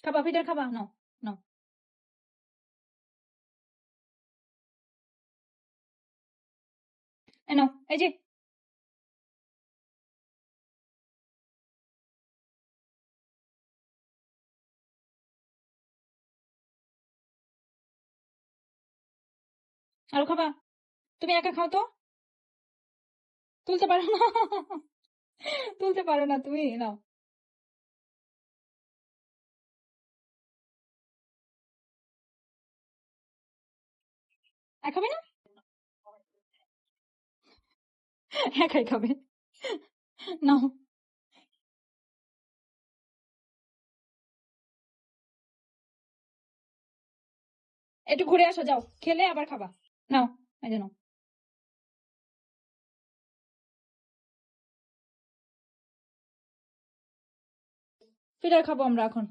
খাবা ফিডার খাবা? নাও, নাও। নাও, এই যে। আরো খাবা? তুমি একা খাও তো। তুলতে পারো না। তুলতে পারো না তুমি, নাও। খাবে না? একাই খাবে। নাও। একটু ঘুরে আসো, যাও, খেলে আবার খাবা। নাও, এই যে নাও। ফিডার খাবো আমরা এখন।